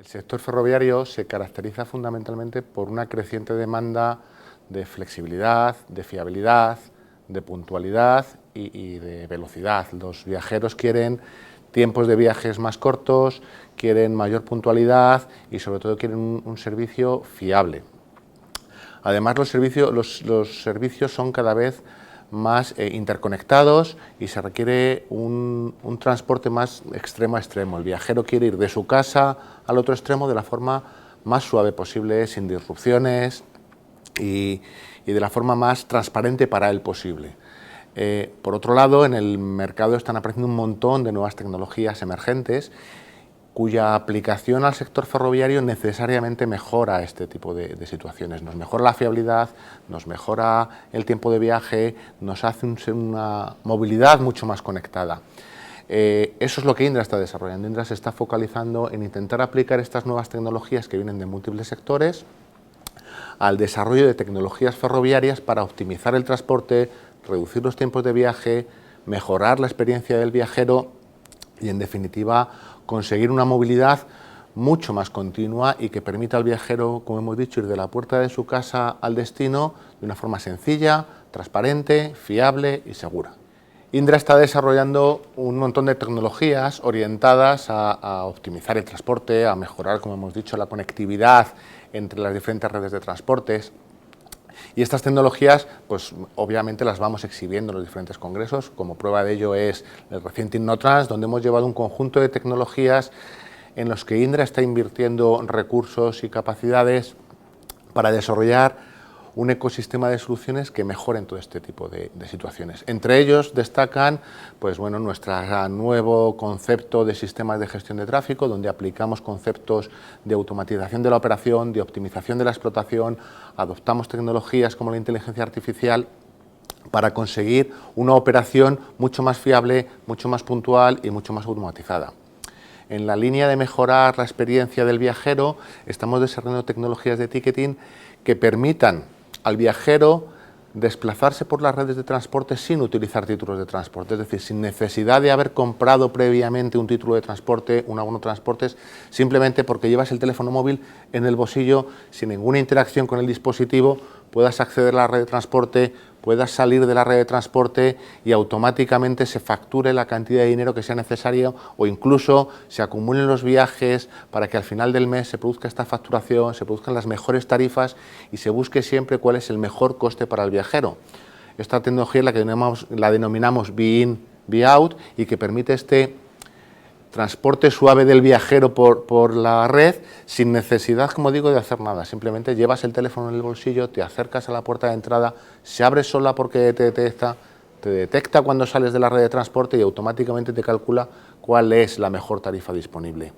El sector ferroviario se caracteriza fundamentalmente por una creciente demanda de flexibilidad, de fiabilidad, de puntualidad y de velocidad. Los viajeros quieren tiempos de viajes más cortos, quieren mayor puntualidad y sobre todo quieren un servicio fiable. Además, los servicios son cada vez más interconectados y se requiere un transporte más extremo a extremo. El viajero quiere ir de su casa al otro extremo de la forma más suave posible, sin disrupciones y de la forma más transparente para él posible. Por otro lado, en el mercado están apareciendo un montón de nuevas tecnologías emergentes cuya aplicación al sector ferroviario necesariamente mejora este tipo de situaciones. Nos mejora la fiabilidad, nos mejora el tiempo de viaje, nos hace una movilidad mucho más conectada. Eso es lo que Indra está desarrollando. Indra se está focalizando en intentar aplicar estas nuevas tecnologías que vienen de múltiples sectores al desarrollo de tecnologías ferroviarias para optimizar el transporte, reducir los tiempos de viaje, mejorar la experiencia del viajero y, en definitiva, conseguir una movilidad mucho más continua y que permita al viajero, como hemos dicho, ir de la puerta de su casa al destino de una forma sencilla, transparente, fiable y segura. Indra está desarrollando un montón de tecnologías orientadas a optimizar el transporte, a mejorar, como hemos dicho, la conectividad entre las diferentes redes de transportes. Y estas tecnologías, pues obviamente las vamos exhibiendo en los diferentes congresos. Como prueba de ello es el reciente InnoTrans, donde hemos llevado un conjunto de tecnologías en los que Indra está invirtiendo recursos y capacidades para desarrollar un ecosistema de soluciones que mejoren todo este tipo de situaciones. Entre ellos destacan pues, bueno, nuestro nuevo concepto de sistemas de gestión de tráfico, donde aplicamos conceptos de automatización de la operación, de optimización de la explotación, adoptamos tecnologías como la inteligencia artificial para conseguir una operación mucho más fiable, mucho más puntual y mucho más automatizada. En la línea de mejorar la experiencia del viajero, estamos desarrollando tecnologías de ticketing que permitan al viajero desplazarse por las redes de transporte sin utilizar títulos de transporte, es decir, sin necesidad de haber comprado previamente un título de transporte, un abono de transportes, simplemente porque llevas el teléfono móvil en el bolsillo, sin ninguna interacción con el dispositivo, puedas acceder a la red de transporte, puedas salir de la red de transporte y automáticamente se facture la cantidad de dinero que sea necesario o incluso se acumulen los viajes para que al final del mes se produzca esta facturación, se produzcan las mejores tarifas y se busque siempre cuál es el mejor coste para el viajero. Esta tecnología es la que la denominamos Be In, Be Out y que permite este transporte suave del viajero por la red sin necesidad, como digo, de hacer nada. Simplemente llevas el teléfono en el bolsillo, te acercas a la puerta de entrada, se abre sola porque te detecta cuando sales de la red de transporte y automáticamente te calcula cuál es la mejor tarifa disponible.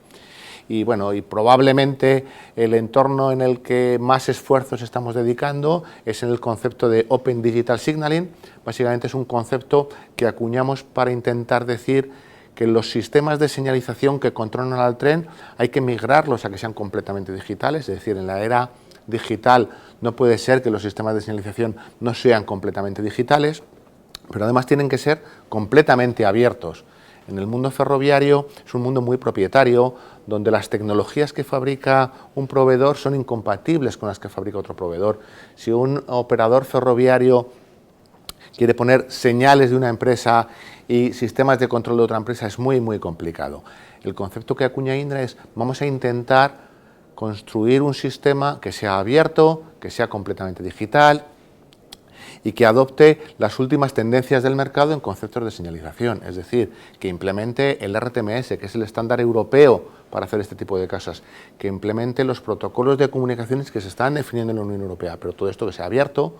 Y bueno, y probablemente el entorno en el que más esfuerzos estamos dedicando es en el concepto de Open Digital Signaling. Básicamente es un concepto que acuñamos para intentar decir que los sistemas de señalización que controlan al tren hay que migrarlos a que sean completamente digitales, es decir, en la era digital no puede ser que los sistemas de señalización no sean completamente digitales, pero además tienen que ser completamente abiertos. En el mundo ferroviario es un mundo muy propietario, donde las tecnologías que fabrica un proveedor son incompatibles con las que fabrica otro proveedor. Si un operador ferroviario quiere poner señales de una empresa y sistemas de control de otra empresa, es muy complicado. El concepto que acuña Indra es: vamos a intentar construir un sistema que sea abierto, que sea completamente digital y que adopte las últimas tendencias del mercado en conceptos de señalización, es decir, que implemente el RTMS, que es el estándar europeo para hacer este tipo de cosas, que implemente los protocolos de comunicaciones que se están definiendo en la Unión Europea, pero todo esto que sea abierto,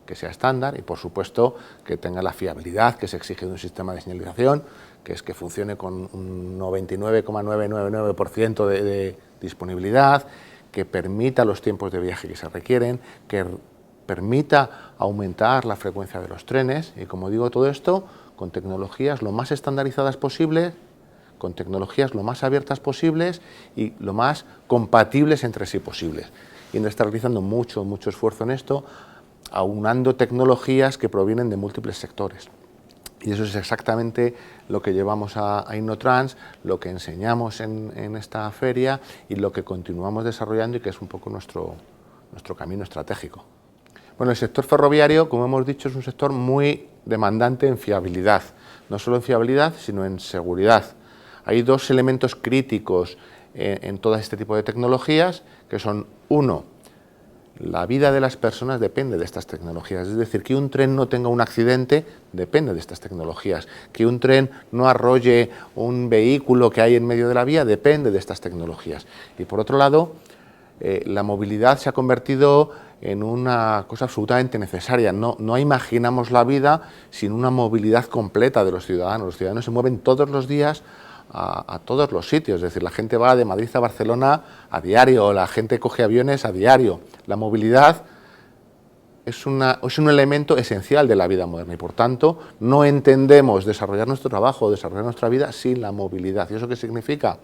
que sea estándar y, por supuesto, que tenga la fiabilidad que se exige de un sistema de señalización, que es que funcione con un 99,999% de disponibilidad, que permita los tiempos de viaje que se requieren, que permita aumentar la frecuencia de los trenes y, como digo, todo esto con tecnologías lo más estandarizadas posibles, con tecnologías lo más abiertas posibles y lo más compatibles entre sí posibles. Y Indra está realizando mucho esfuerzo en esto, aunando tecnologías que provienen de múltiples sectores. Y eso es exactamente lo que llevamos a InnoTrans, lo que enseñamos en esta feria y lo que continuamos desarrollando y que es un poco nuestro camino estratégico. Bueno, el sector ferroviario, como hemos dicho, es un sector muy demandante en fiabilidad, no solo en fiabilidad, sino en seguridad. Hay dos elementos críticos en todo este tipo de tecnologías, que son, uno, la vida de las personas depende de estas tecnologías, es decir, que un tren no tenga un accidente depende de estas tecnologías, que un tren no arrolle un vehículo que hay en medio de la vía depende de estas tecnologías. Y por otro lado, la movilidad se ha convertido en una cosa absolutamente necesaria. No imaginamos la vida sin una movilidad completa de los ciudadanos. Los ciudadanos se mueven todos los días a todos los sitios, es decir, la gente va de Madrid a Barcelona a diario, la gente coge aviones a diario. La movilidad es un elemento esencial de la vida moderna y, por tanto, no entendemos desarrollar nuestro trabajo, desarrollar nuestra vida sin la movilidad. ¿Y eso qué significa?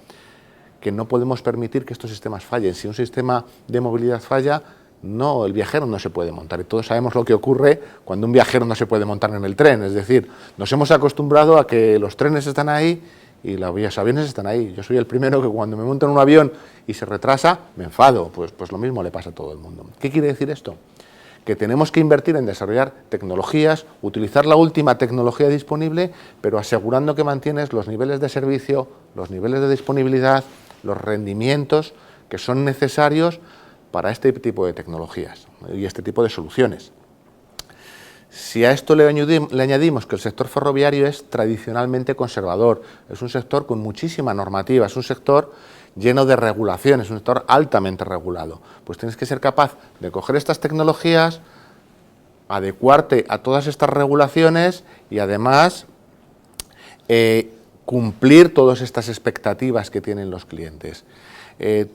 Que no podemos permitir que estos sistemas fallen. Si un sistema de movilidad falla, el viajero no se puede montar. Y todos sabemos lo que ocurre cuando un viajero no se puede montar en el tren. Es decir, nos hemos acostumbrado a que los trenes están ahí y los aviones están ahí. Yo soy el primero que cuando me monto en un avión y se retrasa, me enfado. Pues lo mismo le pasa a todo el mundo. ¿Qué quiere decir esto? Que tenemos que invertir en desarrollar tecnologías, utilizar la última tecnología disponible, pero asegurando que mantienes los niveles de servicio, los niveles de disponibilidad, los rendimientos que son necesarios para este tipo de tecnologías y este tipo de soluciones. Si a esto le añadimos que el sector ferroviario es tradicionalmente conservador, es un sector con muchísima normativa, es un sector lleno de regulaciones, es un sector altamente regulado, pues tienes que ser capaz de coger estas tecnologías, adecuarte a todas estas regulaciones y además cumplir todas estas expectativas que tienen los clientes.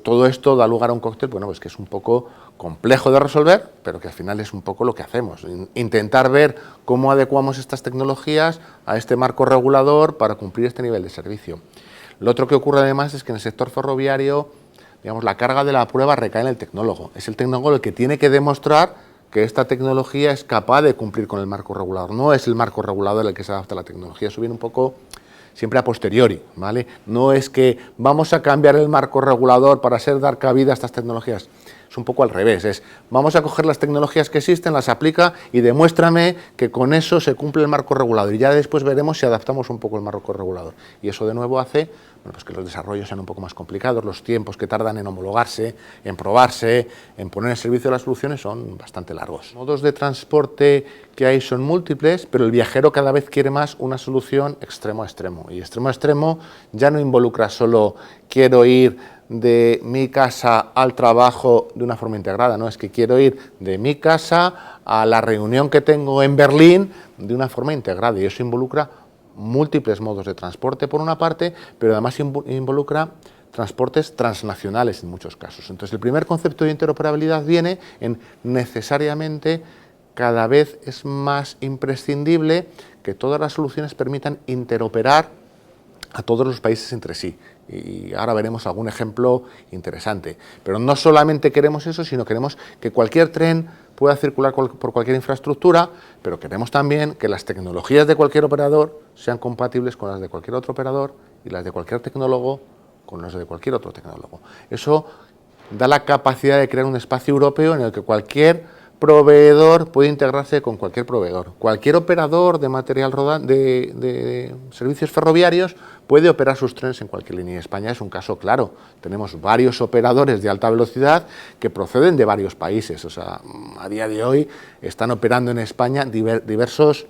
Todo esto da lugar a un cóctel, bueno, pues que es un poco complejo de resolver, pero que al final es un poco lo que hacemos, intentar ver cómo adecuamos estas tecnologías a este marco regulador para cumplir este nivel de servicio. Lo otro que ocurre además es que en el sector ferroviario, digamos, la carga de la prueba recae en el tecnólogo. Es el tecnólogo el que tiene que demostrar que esta tecnología es capaz de cumplir con el marco regulador. No es el marco regulador el que se adapta a la tecnología, eso viene un poco siempre a posteriori, ¿vale? No es que vamos a cambiar el marco regulador para dar cabida a estas tecnologías. Es un poco al revés, es vamos a coger las tecnologías que existen, las aplica y demuéstrame que con eso se cumple el marco regulador y ya después veremos si adaptamos un poco el marco regulador. Y eso de nuevo hace pues que los desarrollos sean un poco más complicados, los tiempos que tardan en homologarse, en probarse, en poner en servicio las soluciones son bastante largos. Modos de transporte que hay son múltiples, pero el viajero cada vez quiere más una solución extremo a extremo. Y extremo a extremo ya no involucra solo quiero ir de mi casa al trabajo de una forma integrada, no, es que quiero ir de mi casa a la reunión que tengo en Berlín de una forma integrada y eso involucra múltiples modos de transporte por una parte, pero además involucra transportes transnacionales en muchos casos. Entonces el primer concepto de interoperabilidad viene en necesariamente cada vez es más imprescindible que todas las soluciones permitan interoperar a todos los países entre sí. Y ahora veremos algún ejemplo interesante. Pero no solamente queremos eso, sino queremos que cualquier tren pueda circular por cualquier infraestructura, pero queremos también que las tecnologías de cualquier operador sean compatibles con las de cualquier otro operador y las de cualquier tecnólogo con las de cualquier otro tecnólogo. Eso da la capacidad de crear un espacio europeo en el que cualquier proveedor puede integrarse con cualquier proveedor. Cualquier operador de material rodante, de servicios ferroviarios, puede operar sus trenes en cualquier línea. España es un caso claro. Tenemos varios operadores de alta velocidad que proceden de varios países. O sea, a día de hoy están operando en España diversos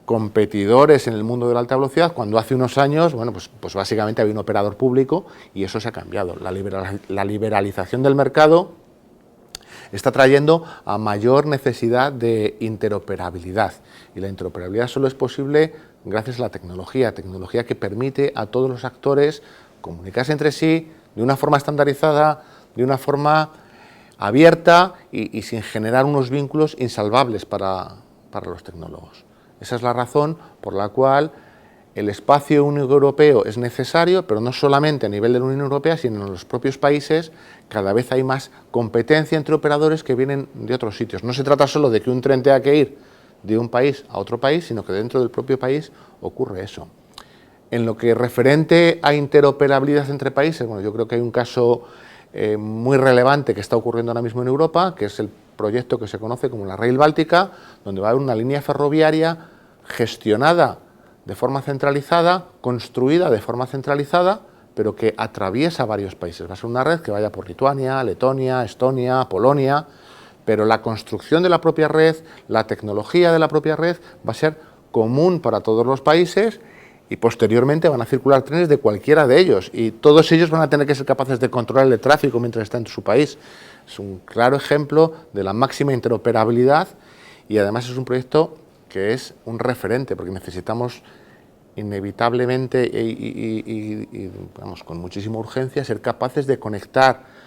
competidores en el mundo de la alta velocidad, cuando hace unos años, bueno, pues básicamente había un operador público y eso se ha cambiado. La liberalización del mercado está trayendo a mayor necesidad de interoperabilidad y la interoperabilidad solo es posible gracias a la tecnología que permite a todos los actores comunicarse entre sí de una forma estandarizada, de una forma abierta y sin generar unos vínculos insalvables para los tecnólogos. Esa es la razón por la cual el espacio único europeo es necesario, pero no solamente a nivel de la Unión Europea, sino en los propios países. Cada vez hay más competencia entre operadores que vienen de otros sitios. No se trata solo de que un tren tenga que ir de un país a otro país, sino que dentro del propio país ocurre eso. En lo que referente a interoperabilidad entre países, bueno, yo creo que hay un caso muy relevante que está ocurriendo ahora mismo en Europa, que es el proyecto que se conoce como la Rail Báltica, donde va a haber una línea ferroviaria gestionada de forma centralizada, construida de forma centralizada, pero que atraviesa varios países. Va a ser una red que vaya por Lituania, Letonia, Estonia, Polonia, pero la construcción de la propia red, la tecnología de la propia red va a ser común para todos los países y posteriormente van a circular trenes de cualquiera de ellos y todos ellos van a tener que ser capaces de controlar el tráfico mientras está en su país. Es un claro ejemplo de la máxima interoperabilidad y además es un proyecto que es un referente porque necesitamos inevitablemente y vamos, con muchísima urgencia ser capaces de conectar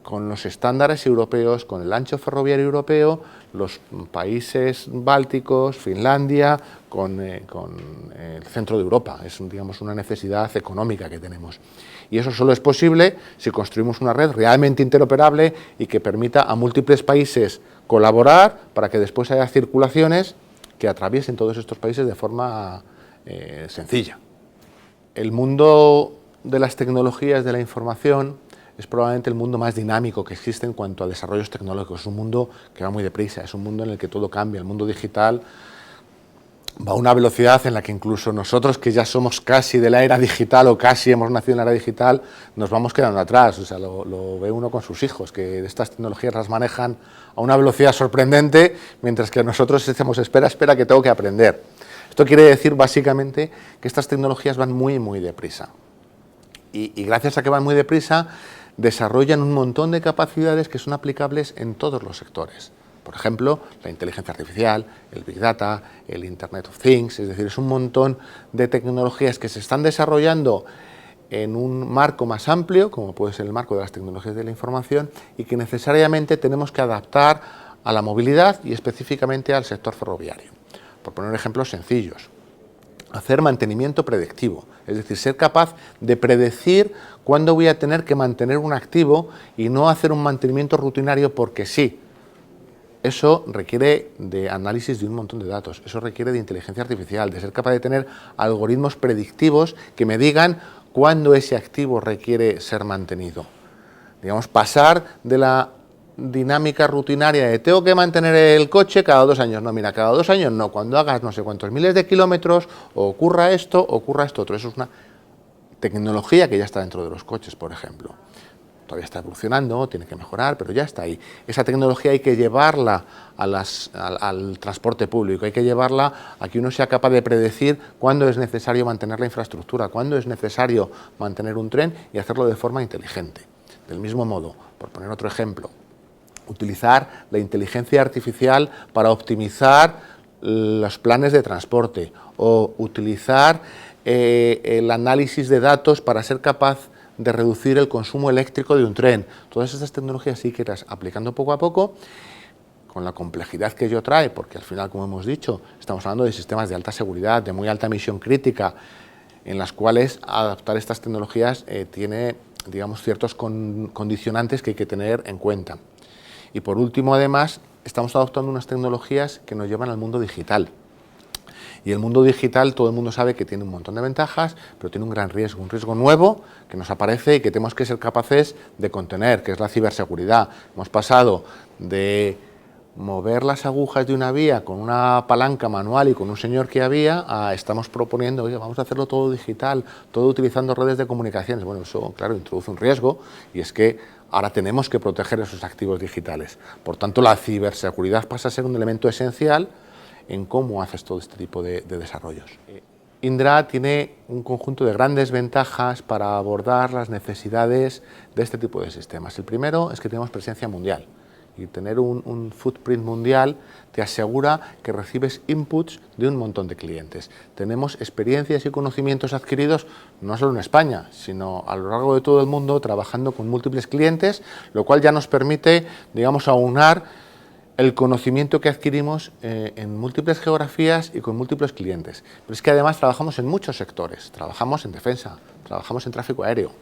con los estándares europeos, con el ancho ferroviario europeo, los países bálticos, Finlandia, con el centro de Europa. Es, digamos, una necesidad económica que tenemos. Y eso solo es posible si construimos una red realmente interoperable y que permita a múltiples países colaborar para que después haya circulaciones que atraviesen todos estos países de forma sencilla. El mundo de las tecnologías de la información es probablemente el mundo más dinámico que existe en cuanto a desarrollos tecnológicos. Es un mundo que va muy deprisa, es un mundo en el que todo cambia. El mundo digital va a una velocidad en la que incluso nosotros, que ya somos casi de la era digital o casi hemos nacido en la era digital, nos vamos quedando atrás. O sea, lo ve uno con sus hijos, que estas tecnologías las manejan a una velocidad sorprendente, mientras que nosotros decimos, espera, que tengo que aprender. Esto quiere decir básicamente que estas tecnologías van muy, muy deprisa. Y gracias a que van muy deprisa, desarrollan un montón de capacidades que son aplicables en todos los sectores. Por ejemplo, la inteligencia artificial, el Big Data, el Internet of Things, es decir, es un montón de tecnologías que se están desarrollando en un marco más amplio, como puede ser el marco de las tecnologías de la información, y que necesariamente tenemos que adaptar a la movilidad y específicamente al sector ferroviario. Por poner ejemplos sencillos, hacer mantenimiento predictivo, es decir, ser capaz de predecir cuándo voy a tener que mantener un activo y no hacer un mantenimiento rutinario porque sí. Eso requiere de análisis de un montón de datos, eso requiere de inteligencia artificial, de ser capaz de tener algoritmos predictivos que me digan cuándo ese activo requiere ser mantenido. Digamos, pasar de la dinámica rutinaria de tengo que mantener el coche cada 2 años. No, mira, cada 2 años no, cuando hagas no sé cuántos miles de kilómetros, ocurra esto otro. Eso es una tecnología que ya está dentro de los coches, por ejemplo. Todavía está evolucionando, tiene que mejorar, pero ya está ahí. Esa tecnología hay que llevarla al transporte público, hay que llevarla a que uno sea capaz de predecir cuándo es necesario mantener la infraestructura, cuándo es necesario mantener un tren y hacerlo de forma inteligente. Del mismo modo, por poner otro ejemplo, utilizar la inteligencia artificial para optimizar los planes de transporte o utilizar el análisis de datos para ser capaz de reducir el consumo eléctrico de un tren. Todas estas tecnologías sí que irás aplicando poco a poco, con la complejidad que ello trae, porque al final, como hemos dicho, estamos hablando de sistemas de alta seguridad, de muy alta misión crítica, en las cuales adaptar estas tecnologías tiene, digamos, ciertos condicionantes que hay que tener en cuenta. Y por último, además, estamos adoptando unas tecnologías que nos llevan al mundo digital. Y el mundo digital, todo el mundo sabe que tiene un montón de ventajas, pero tiene un gran riesgo, un riesgo nuevo que nos aparece y que tenemos que ser capaces de contener, que es la ciberseguridad. Hemos pasado de mover las agujas de una vía con una palanca manual y con un señor que había, a estamos proponiendo, oye, vamos a hacerlo todo digital, todo utilizando redes de comunicaciones. Bueno, eso, claro, introduce un riesgo y es que ahora tenemos que proteger esos activos digitales. Por tanto, la ciberseguridad pasa a ser un elemento esencial en cómo haces todo este tipo de desarrollos. Indra tiene un conjunto de grandes ventajas para abordar las necesidades de este tipo de sistemas. El primero es que tenemos presencia mundial y tener un footprint mundial te asegura que recibes inputs de un montón de clientes. Tenemos experiencias y conocimientos adquiridos no solo en España, sino a lo largo de todo el mundo trabajando con múltiples clientes, lo cual ya nos permite, digamos, aunar el conocimiento que adquirimos en múltiples geografías y con múltiples clientes. Pero es que además trabajamos en muchos sectores. Trabajamos en defensa, trabajamos en tráfico aéreo,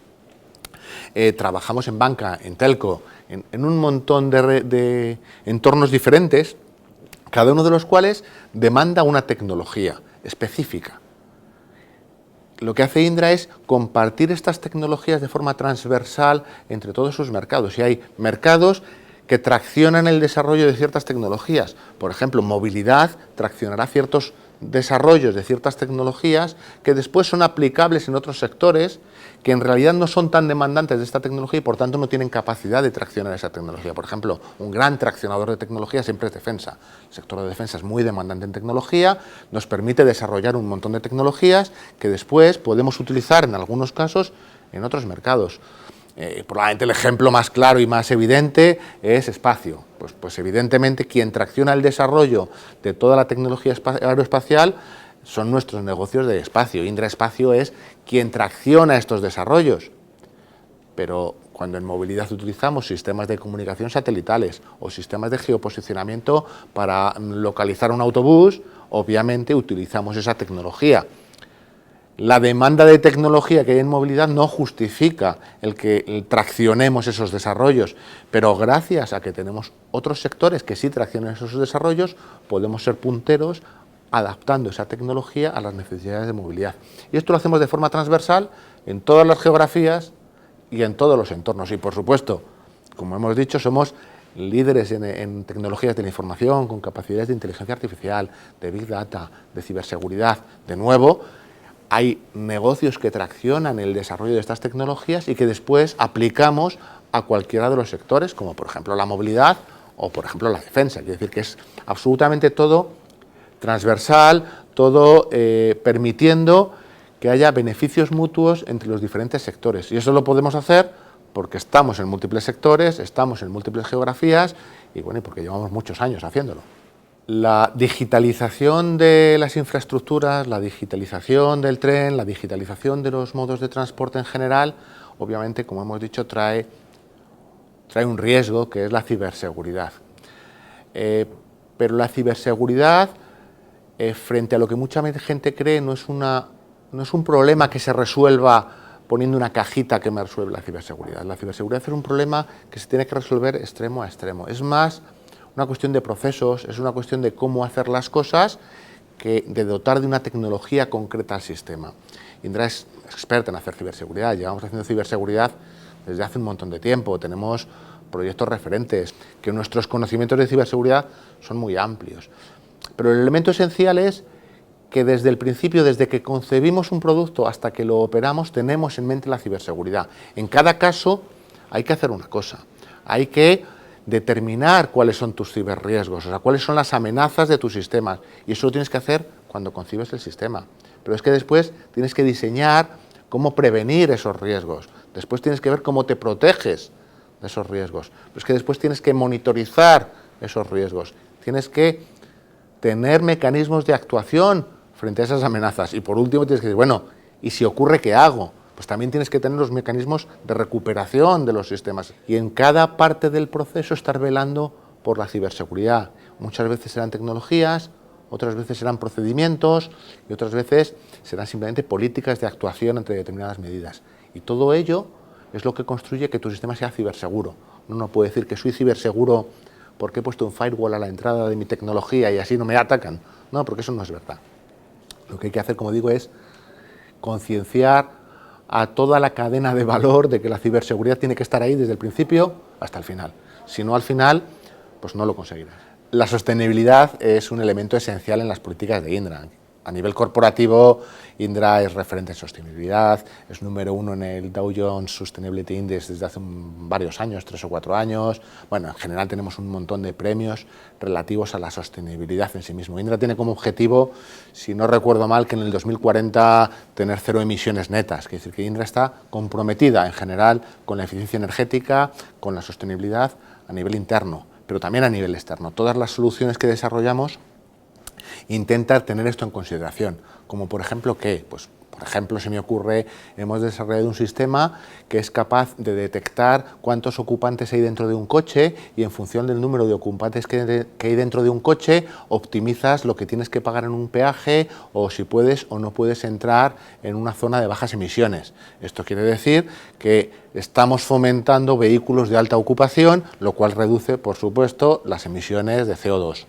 trabajamos en banca, en telco, en un montón de entornos diferentes cada uno de los cuales demanda una tecnología específica. Lo que hace Indra es compartir estas tecnologías de forma transversal entre todos sus mercados. Y hay mercados que traccionan el desarrollo de ciertas tecnologías. Por ejemplo, movilidad traccionará ciertos desarrollos de ciertas tecnologías que después son aplicables en otros sectores que en realidad no son tan demandantes de esta tecnología y por tanto no tienen capacidad de traccionar esa tecnología. Por ejemplo, un gran traccionador de tecnología siempre es defensa. El sector de defensa es muy demandante en tecnología, nos permite desarrollar un montón de tecnologías que después podemos utilizar en algunos casos en otros mercados. Probablemente el ejemplo más claro y más evidente es espacio. Pues evidentemente quien tracciona el desarrollo de toda la tecnología aeroespacial son nuestros negocios de espacio. Indra Espacio es quien tracciona estos desarrollos. Pero cuando en movilidad utilizamos sistemas de comunicación satelitales o sistemas de geoposicionamiento para localizar un autobús, obviamente utilizamos esa tecnología. La demanda de tecnología que hay en movilidad no justifica el que traccionemos esos desarrollos, pero gracias a que tenemos otros sectores que sí traccionan esos desarrollos, podemos ser punteros adaptando esa tecnología a las necesidades de movilidad. Y esto lo hacemos de forma transversal en todas las geografías y en todos los entornos. Y por supuesto, como hemos dicho, somos líderes en tecnologías de la información, con capacidades de inteligencia artificial, de Big Data, de ciberseguridad. De nuevo, hay negocios que traccionan el desarrollo de estas tecnologías y que después aplicamos a cualquiera de los sectores, como por ejemplo la movilidad o por ejemplo la defensa. Quiere decir que es absolutamente todo transversal, todo permitiendo que haya beneficios mutuos entre los diferentes sectores. Y eso lo podemos hacer porque estamos en múltiples sectores, estamos en múltiples geografías y bueno, porque llevamos muchos años haciéndolo. La digitalización de las infraestructuras, la digitalización del tren, la digitalización de los modos de transporte en general, obviamente, como hemos dicho, trae un riesgo que es la ciberseguridad. Pero la ciberseguridad, frente a lo que mucha gente cree, no es un problema que se resuelva poniendo una cajita que me resuelve la ciberseguridad. La ciberseguridad es un problema que se tiene que resolver extremo a extremo. Es más una cuestión de procesos, es una cuestión de cómo hacer las cosas que de dotar de una tecnología concreta al sistema. Indra es experta en hacer ciberseguridad, llevamos haciendo ciberseguridad desde hace un montón de tiempo, tenemos proyectos referentes, que nuestros conocimientos de ciberseguridad son muy amplios. Pero el elemento esencial es que desde el principio, desde que concebimos un producto hasta que lo operamos, tenemos en mente la ciberseguridad. En cada caso hay que hacer una cosa, hay que determinar cuáles son tus ciberriesgos, o sea, cuáles son las amenazas de tus sistemas. Y eso lo tienes que hacer cuando concibes el sistema. Pero es que después tienes que diseñar cómo prevenir esos riesgos. Después tienes que ver cómo te proteges de esos riesgos. Pero es que después tienes que monitorizar esos riesgos. Tienes que tener mecanismos de actuación frente a esas amenazas. Y por último tienes que decir, bueno, ¿y si ocurre qué hago? Pues también tienes que tener los mecanismos de recuperación de los sistemas. Y en cada parte del proceso estar velando por la ciberseguridad. Muchas veces serán tecnologías, otras veces serán procedimientos y otras veces serán simplemente políticas de actuación ante determinadas medidas. Y todo ello es lo que construye que tu sistema sea ciberseguro. Uno no puede decir que soy ciberseguro porque he puesto un firewall a la entrada de mi tecnología y así no me atacan. No, porque eso no es verdad. Lo que hay que hacer, como digo, es concienciar a toda la cadena de valor de que la ciberseguridad tiene que estar ahí desde el principio hasta el final. Si no al final, pues no lo conseguirás. La sostenibilidad es un elemento esencial en las políticas de Indra. A nivel corporativo, Indra es referente en sostenibilidad, es número 1 en el Dow Jones Sustainability Index desde hace varios años, 3 o 4 años. Bueno, en general tenemos un montón de premios relativos a la sostenibilidad en sí mismo. Indra tiene como objetivo, si no recuerdo mal, que en el 2040 tener 0 emisiones netas. Es decir, que Indra está comprometida en general con la eficiencia energética, con la sostenibilidad a nivel interno, pero también a nivel externo. Todas las soluciones que desarrollamos intentar tener esto en consideración, como por ejemplo que, pues por ejemplo se me ocurre, hemos desarrollado un sistema que es capaz de detectar cuántos ocupantes hay dentro de un coche y en función del número de ocupantes que hay dentro de un coche optimizas lo que tienes que pagar en un peaje o si puedes o no puedes entrar en una zona de bajas emisiones. Esto quiere decir que estamos fomentando vehículos de alta ocupación, lo cual reduce, por supuesto, las emisiones de CO2.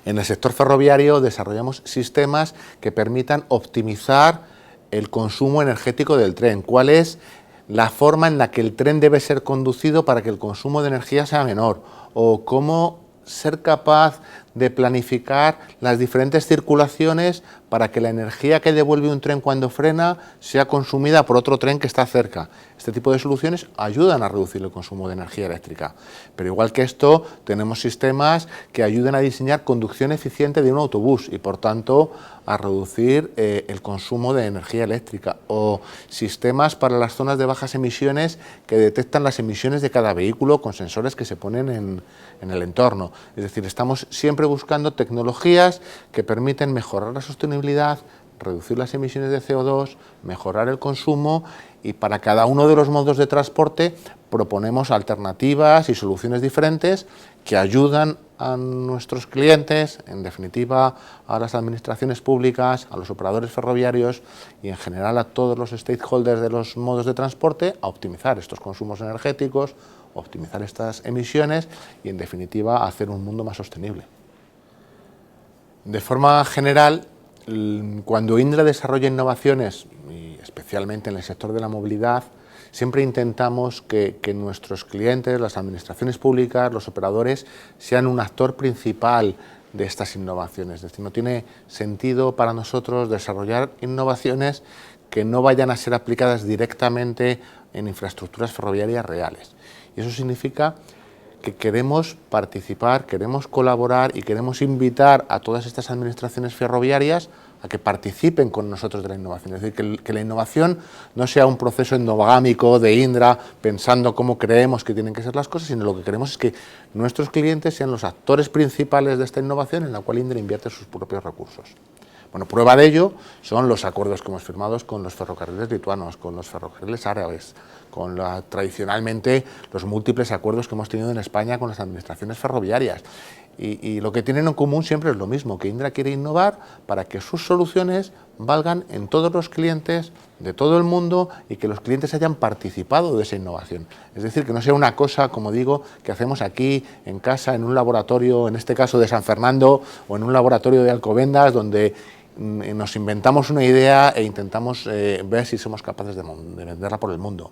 En el sector ferroviario desarrollamos sistemas que permitan optimizar el consumo energético del tren. ¿Cuál es la forma en la que el tren debe ser conducido para que el consumo de energía sea menor? O cómo ser capaz de planificar las diferentes circulaciones para que la energía que devuelve un tren cuando frena sea consumida por otro tren que está cerca. Este tipo de soluciones ayudan a reducir el consumo de energía eléctrica. Pero igual que esto, tenemos sistemas que ayudan a diseñar conducción eficiente de un autobús y, por tanto, a reducir el consumo de energía eléctrica. O sistemas para las zonas de bajas emisiones que detectan las emisiones de cada vehículo con sensores que se ponen en el entorno. Es decir, estamos siempre buscando tecnologías que permiten mejorar la sostenibilidad, reducir las emisiones de CO2, mejorar el consumo, y para cada uno de los modos de transporte proponemos alternativas y soluciones diferentes que ayudan a nuestros clientes, en definitiva a las administraciones públicas, a los operadores ferroviarios y en general a todos los stakeholders de los modos de transporte a optimizar estos consumos energéticos, optimizar estas emisiones y en definitiva a hacer un mundo más sostenible. De forma general, cuando Indra desarrolla innovaciones, y especialmente en el sector de la movilidad, siempre intentamos que nuestros clientes, las administraciones públicas, los operadores, sean un actor principal de estas innovaciones. Es decir, no tiene sentido para nosotros desarrollar innovaciones que no vayan a ser aplicadas directamente en infraestructuras ferroviarias reales. Y eso significa que queremos participar, queremos colaborar y queremos invitar a todas estas administraciones ferroviarias a que participen con nosotros de la innovación. Es decir, que la innovación no sea un proceso endogámico de Indra pensando cómo creemos que tienen que ser las cosas, sino lo que queremos es que nuestros clientes sean los actores principales de esta innovación en la cual Indra invierte sus propios recursos. Bueno, prueba de ello son los acuerdos que hemos firmado con los ferrocarriles lituanos, con los ferrocarriles árabes, con tradicionalmente los múltiples acuerdos que hemos tenido en España con las administraciones ferroviarias. Y lo que tienen en común siempre es lo mismo, que Indra quiere innovar para que sus soluciones valgan en todos los clientes de todo el mundo y que los clientes hayan participado de esa innovación. Es decir, que no sea una cosa, como digo, que hacemos aquí en casa, en un laboratorio, en este caso de San Fernando, o en un laboratorio de Alcobendas, donde nos inventamos una idea e intentamos ver si somos capaces de venderla por el mundo.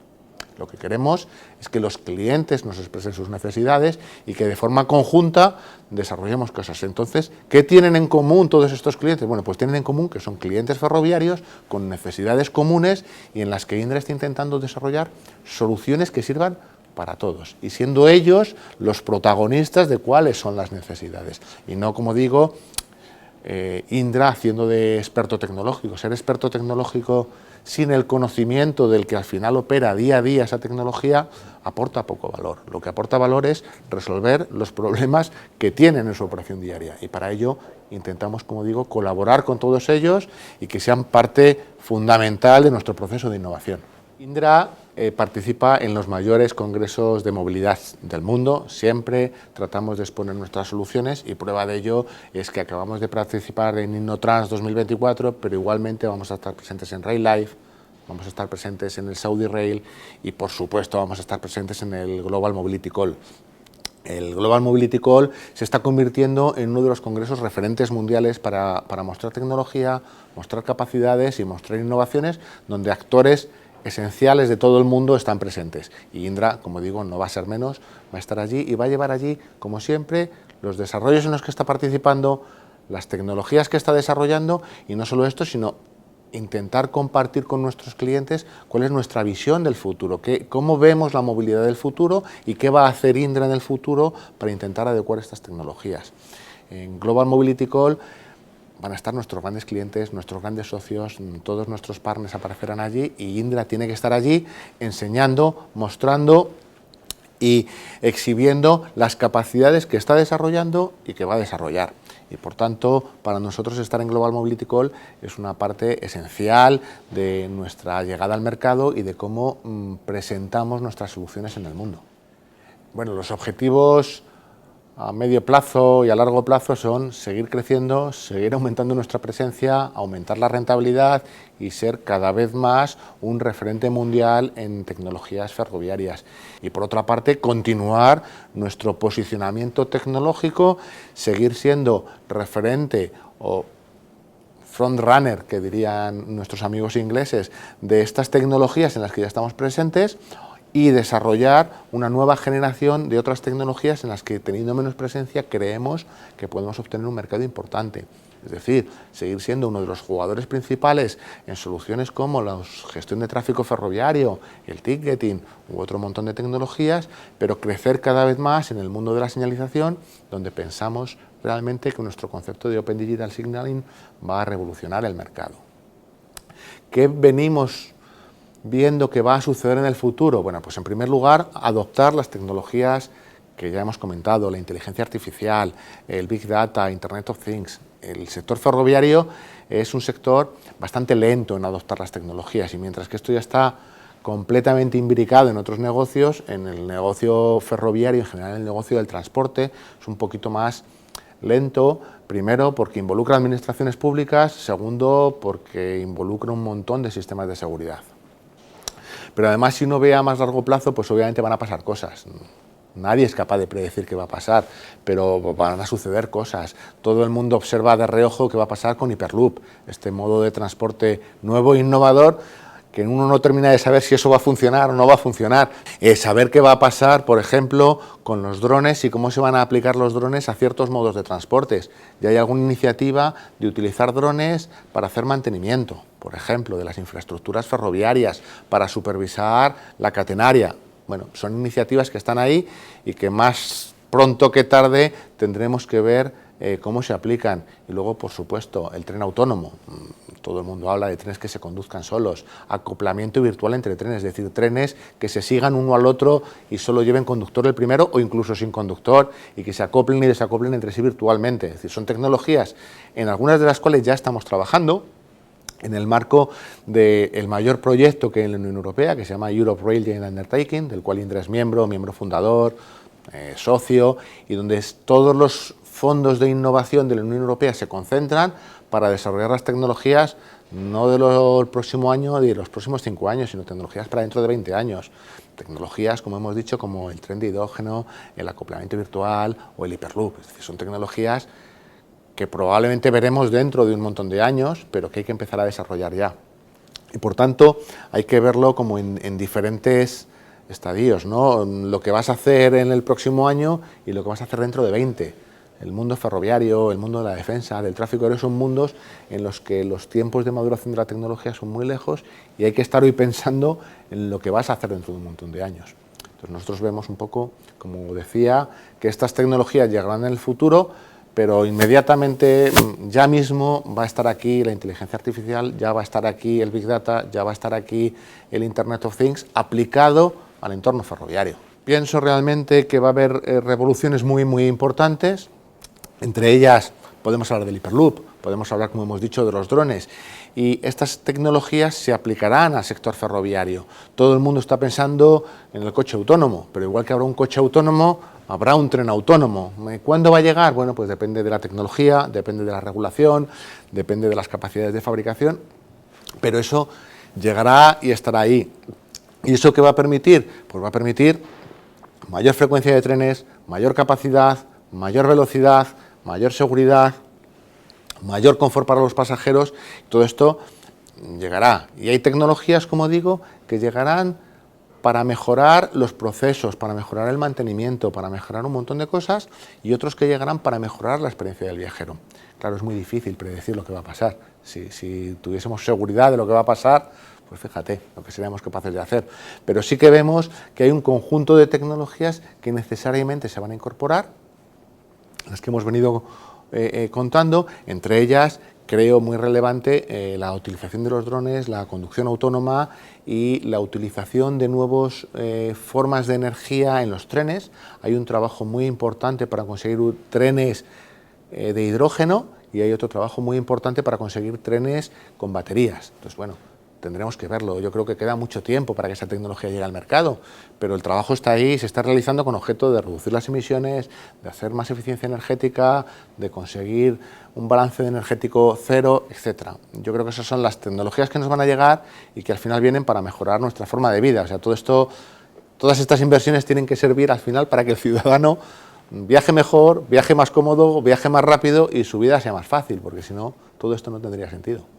Lo que queremos es que los clientes nos expresen sus necesidades y que de forma conjunta desarrollemos cosas. Entonces, ¿qué tienen en común todos estos clientes? Bueno, pues tienen en común que son clientes ferroviarios con necesidades comunes y en las que Indra está intentando desarrollar soluciones que sirvan para todos y siendo ellos los protagonistas de cuáles son las necesidades. Y no, como digo, Indra haciendo de experto tecnológico. Ser experto tecnológico sin el conocimiento del que al final opera día a día esa tecnología aporta poco valor. Lo que aporta valor es resolver los problemas que tienen en su operación diaria y para ello intentamos, como digo, colaborar con todos ellos y que sean parte fundamental de nuestro proceso de innovación. Indra participa en los mayores congresos de movilidad del mundo, siempre tratamos de exponer nuestras soluciones y prueba de ello es que acabamos de participar en InnoTrans 2024, pero igualmente vamos a estar presentes en Rail Life, vamos a estar presentes en el Saudi Rail y por supuesto vamos a estar presentes en el Global Mobility Call. El Global Mobility Call se está convirtiendo en uno de los congresos referentes mundiales para mostrar tecnología, mostrar capacidades y mostrar innovaciones donde actores esenciales de todo el mundo están presentes y Indra, como digo, no va a ser menos, va a estar allí y va a llevar allí, como siempre, los desarrollos en los que está participando, las tecnologías que está desarrollando y no solo esto, sino intentar compartir con nuestros clientes cuál es nuestra visión del futuro, cómo vemos la movilidad del futuro y qué va a hacer Indra en el futuro para intentar adecuar estas tecnologías. En Global Mobility Call van a estar nuestros grandes clientes, nuestros grandes socios, todos nuestros partners aparecerán allí y Indra tiene que estar allí enseñando, mostrando y exhibiendo las capacidades que está desarrollando y que va a desarrollar. Y por tanto, para nosotros estar en Global Mobility Call es una parte esencial de nuestra llegada al mercado y de cómo presentamos nuestras soluciones en el mundo. Bueno, los objetivos a medio plazo y a largo plazo son seguir creciendo, seguir aumentando nuestra presencia, aumentar la rentabilidad y ser cada vez más un referente mundial en tecnologías ferroviarias. Y por otra parte, continuar nuestro posicionamiento tecnológico, seguir siendo referente o frontrunner, que dirían nuestros amigos ingleses, de estas tecnologías en las que ya estamos presentes, y desarrollar una nueva generación de otras tecnologías en las que, teniendo menos presencia, creemos que podemos obtener un mercado importante. Es decir, seguir siendo uno de los jugadores principales en soluciones como la gestión de tráfico ferroviario, el ticketing u otro montón de tecnologías, pero crecer cada vez más en el mundo de la señalización, donde pensamos realmente que nuestro concepto de Open Digital Signaling va a revolucionar el mercado. ¿Qué venimos viendo que va a suceder en el futuro? Bueno, pues en primer lugar, adoptar las tecnologías que ya hemos comentado, la inteligencia artificial, el Big Data, Internet of Things. El sector ferroviario es un sector bastante lento en adoptar las tecnologías, y mientras que esto ya está completamente imbricado en otros negocios, en el negocio ferroviario, en general el negocio del transporte, es un poquito más lento, primero porque involucra administraciones públicas, segundo porque involucra un montón de sistemas de seguridad. Pero además, si uno ve a más largo plazo, pues obviamente van a pasar cosas. Nadie es capaz de predecir qué va a pasar, pero van a suceder cosas. Todo el mundo observa de reojo qué va a pasar con Hyperloop, este modo de transporte nuevo e innovador, que uno no termina de saber si eso va a funcionar o no va a funcionar. Saber qué va a pasar, por ejemplo, con los drones y cómo se van a aplicar los drones a ciertos modos de transportes. Ya hay alguna iniciativa de utilizar drones para hacer mantenimiento, por ejemplo, de las infraestructuras ferroviarias, para supervisar la catenaria. Bueno, son iniciativas que están ahí y que más pronto que tarde tendremos que ver cómo se aplican. Y luego, por supuesto, el tren autónomo. Todo el mundo habla de trenes que se conduzcan solos, acoplamiento virtual entre trenes, es decir, trenes que se sigan uno al otro y solo lleven conductor el primero o incluso sin conductor, y que se acoplen y desacoplen entre sí virtualmente. Es decir, son tecnologías en algunas de las cuales ya estamos trabajando en el marco del mayor proyecto que hay en la Unión Europea, que se llama Europe Rail Joint Undertaking, del cual Indra es miembro fundador, socio, y donde todos los fondos de innovación de la Unión Europea se concentran para desarrollar las tecnologías no del próximo año ni de los próximos 5 años, sino tecnologías para dentro de 20 años. Tecnologías, como hemos dicho, como el tren de hidrógeno, el acoplamiento virtual o el Hyperloop. Es decir, son tecnologías que probablemente veremos dentro de un montón de años, pero que hay que empezar a desarrollar ya. Y por tanto, hay que verlo como en diferentes estadios, ¿no? Lo que vas a hacer en el próximo año y lo que vas a hacer dentro de 20. El mundo ferroviario, el mundo de la defensa, del tráfico aéreo, son mundos en los que los tiempos de maduración de la tecnología son muy lejos y hay que estar hoy pensando en lo que vas a hacer dentro de un montón de años. Entonces nosotros vemos un poco, como decía, que estas tecnologías llegarán en el futuro, pero inmediatamente, ya mismo, va a estar aquí la inteligencia artificial, ya va a estar aquí el Big Data, ya va a estar aquí el Internet of Things aplicado al entorno ferroviario. Pienso realmente que va a haber revoluciones muy, muy importantes. Entre ellas podemos hablar del Hyperloop, podemos hablar, como hemos dicho, de los drones, y estas tecnologías se aplicarán al sector ferroviario. Todo el mundo está pensando en el coche autónomo, pero igual que habrá un coche autónomo, habrá un tren autónomo. ¿Cuándo va a llegar? Bueno, pues depende de la tecnología, depende de la regulación, depende de las capacidades de fabricación, pero eso llegará y estará ahí. ¿Y eso qué va a permitir? Pues va a permitir mayor frecuencia de trenes, mayor capacidad, mayor velocidad, mayor seguridad, mayor confort para los pasajeros. Todo esto llegará. Y hay tecnologías, como digo, que llegarán para mejorar los procesos, para mejorar el mantenimiento, para mejorar un montón de cosas, y otros que llegarán para mejorar la experiencia del viajero. Claro, es muy difícil predecir lo que va a pasar. Si tuviésemos seguridad de lo que va a pasar, pues fíjate lo que seríamos capaces de hacer. Pero sí que vemos que hay un conjunto de tecnologías que necesariamente se van a incorporar, las que hemos venido contando. Entre ellas, creo muy relevante la utilización de los drones, la conducción autónoma y la utilización de nuevas formas de energía en los trenes. Hay un trabajo muy importante para conseguir trenes de hidrógeno, y hay otro trabajo muy importante para conseguir trenes con baterías. Entonces, bueno, tendremos que verlo. Yo creo que queda mucho tiempo para que esa tecnología llegue al mercado, pero el trabajo está ahí, se está realizando con objeto de reducir las emisiones, de hacer más eficiencia energética, de conseguir un balance energético cero, etcétera. Yo creo que esas son las tecnologías que nos van a llegar y que al final vienen para mejorar nuestra forma de vida. O sea, todo esto, todas estas inversiones tienen que servir al final para que el ciudadano viaje mejor, viaje más cómodo, viaje más rápido y su vida sea más fácil, porque si no, todo esto no tendría sentido.